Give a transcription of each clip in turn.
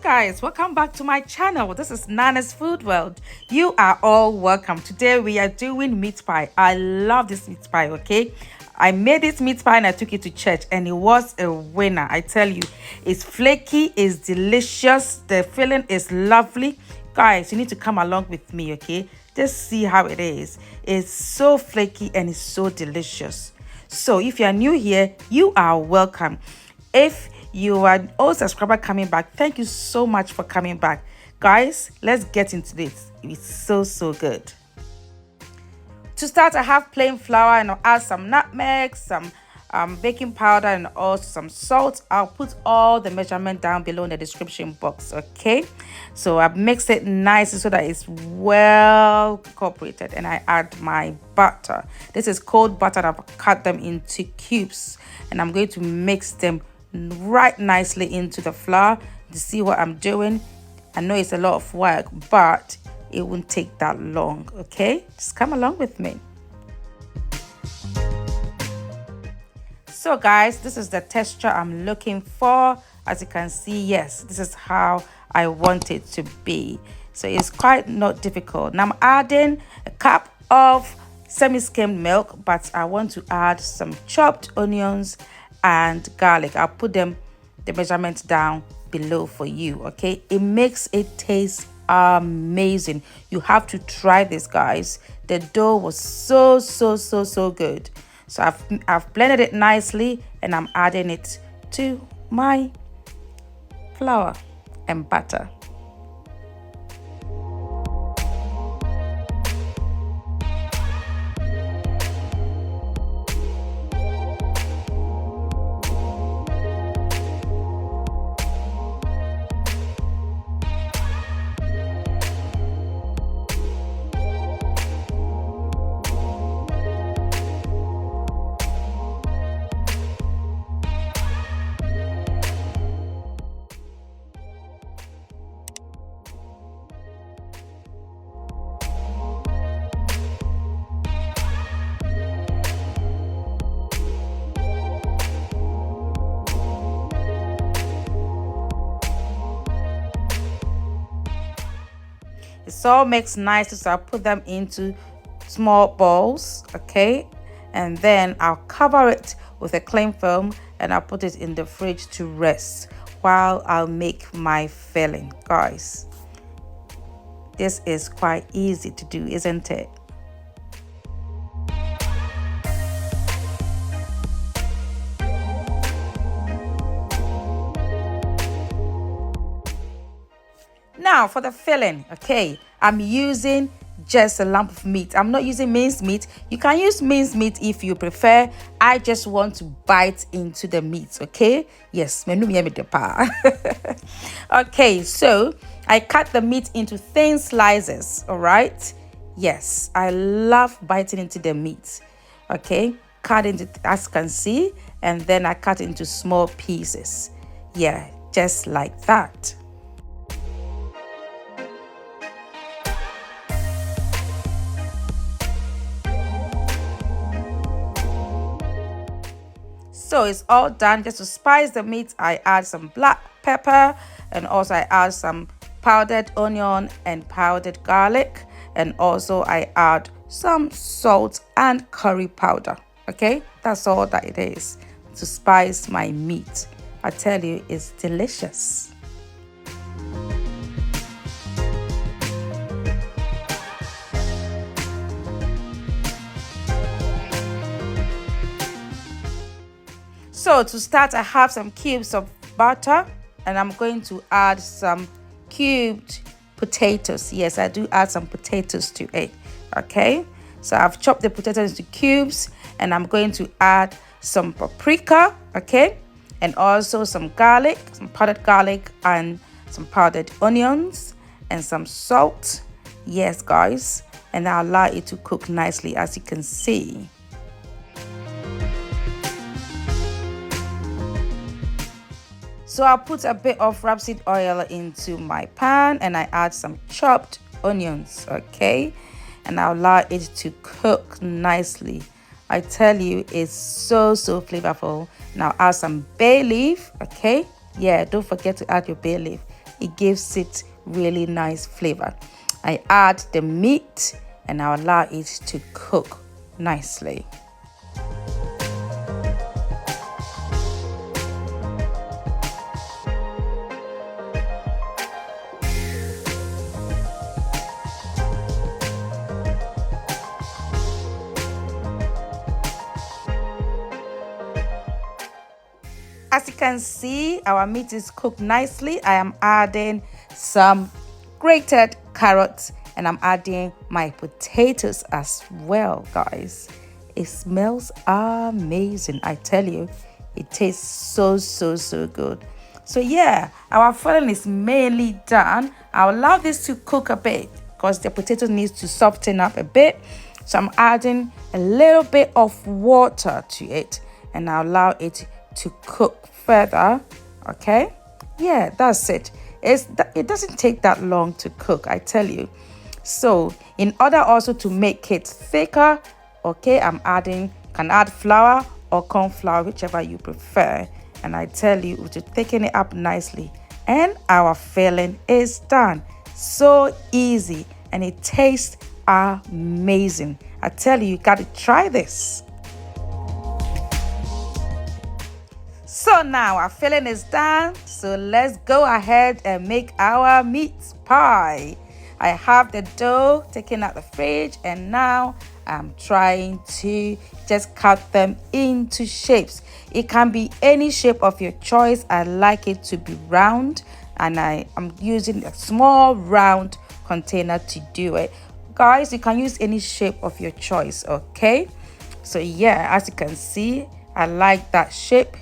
guys, welcome back to my channel. This is Nana's Food World. You are all welcome. Today we are doing meat pie. I love this meat pie. Okay, I made this meat pie and I took it to church and it was a winner. I tell you, it's flaky, it's delicious, the filling is lovely. Guys, you need to come along with me. Okay, just see how it is. It's so flaky and it's so delicious. So if you are new here, you are welcome. If you are an old subscriber coming back, thank you so much for coming back. Guys, let's get into this. It's so good. To start, I have plain flour and I'll add some nutmeg, some baking powder, and also some salt. I'll put all the measurement down below in the description box. Okay, so I've mixed it nicely so that it's well incorporated, and I add my butter. This is cold butter and I've cut them into cubes, and I'm going to mix them right nicely into the flour. To see what I'm doing, I know it's a lot of work, but it won't take that long. Okay, just come along with me. So guys, this is the texture I'm looking for. As you can see, yes, this is how I want it to be. So it's quite not difficult. Now I'm adding a cup of semi-skimmed milk, but I want to add some chopped onions and garlic. I'll put them, the measurement down below for you. Okay, it makes it taste amazing. You have to try this, guys. The dough was so good. So I've blended it nicely and I'm adding it to my flour and butter. It's all mixed nicely, so I'll put them into small bowls. Okay, and then I'll cover it with a cling film and I'll put it in the fridge to rest while I'll make my filling. Guys, this is quite easy to do, isn't it? Now for the filling, okay, I'm using just a lump of meat. I'm not using minced meat. You can use minced meat if you prefer. I just want to bite into the meat. Okay, yes. Okay, so I cut the meat into thin slices. All right, yes, I love biting into the meat. Okay, cut into, as you can see, and then I cut into small pieces. Yeah, just like that. So it's all done. Just to spice the meat, I add some black pepper and also I add some powdered onion and powdered garlic, and also I add some salt and curry powder. Okay, that's all that it is to spice my meat. I tell you, it's delicious. So to start, I have some cubes of butter and I'm going to add some cubed potatoes. Yes, I do add some potatoes to it. Okay, so I've chopped the potatoes into cubes and I'm going to add some paprika, okay, and also some garlic, some powdered garlic and some powdered onions and some salt. Yes, guys, and I'll allow it to cook nicely, as you can see. So I'll put a bit of rapeseed oil into my pan and I add some chopped onions, okay? And I'll allow it to cook nicely. I tell you, it's so flavorful. Now add some bay leaf, okay? Yeah, don't forget to add your bay leaf. it gives it really nice flavor. I add the meat and I allow it to cook nicely. As you can see, our meat is cooked nicely. I am adding some grated carrots and I'm adding my potatoes as well, guys. It smells amazing. I tell you, it tastes so good. So yeah, our filling is mainly done. I'll allow this to cook a bit because the potato needs to soften up a bit. So I'm adding a little bit of water to it and I'll allow it to cook further. Okay, yeah, that's it. It doesn't take that long to cook, I tell you. So in order also to make it thicker, okay, can add flour or cornflour, whichever you prefer, and I tell you to thicken it up nicely and our filling is done. So easy and it tastes amazing. I tell you, you got to try this. So now our filling is done, so let's go ahead and make our meat pie. I have the dough taken out the fridge and now I'm trying to just cut them into shapes. It can be any shape of your choice. I like it to be round and I'm using a small round container to do it. Guys, you can use any shape of your choice, okay? So yeah, as you can see, I like that shape.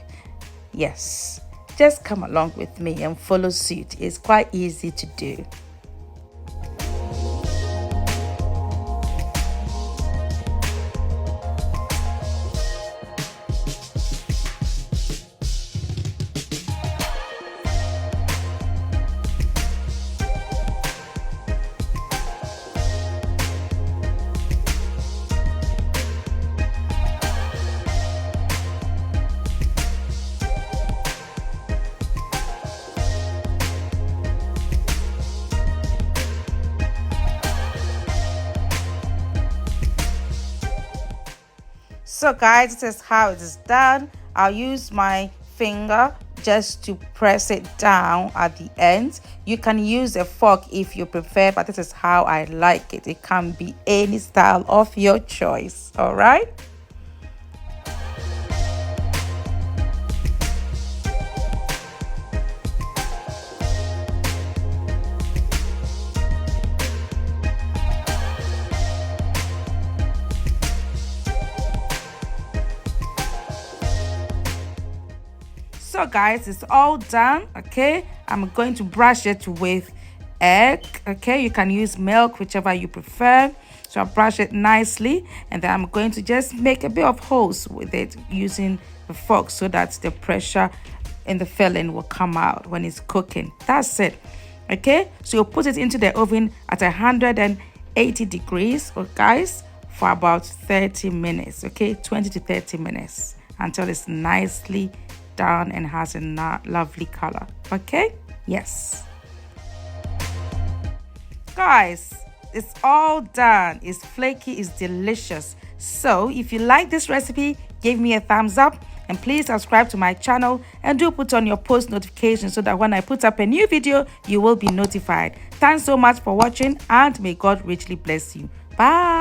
Yes, just come along with me and follow suit. It's quite easy to do. So guys, this is how it is done. I'll use my finger just to press it down at the end. You can use a fork if you prefer, but this is how I like it. It can be any style of your choice. All right. So guys, it's all done. Okay, I'm going to brush it with egg. Okay, you can use milk, whichever you prefer. So I'll brush it nicely and then I'm going to just make a bit of holes with it using the fork so that the pressure in the filling will come out when it's cooking. That's it. Okay, so you'll put it into the oven at 180 degrees, guys, for about 30 minutes. Okay, 20 to 30 minutes until it's nicely done and has a lovely color. Okay, yes, guys, it's all done. It's flaky, it's delicious. So if you like this recipe, give me a thumbs up and please subscribe to my channel and do put on your post notifications so that when I put up a new video you will be notified. Thanks so much for watching and may God richly bless you. Bye.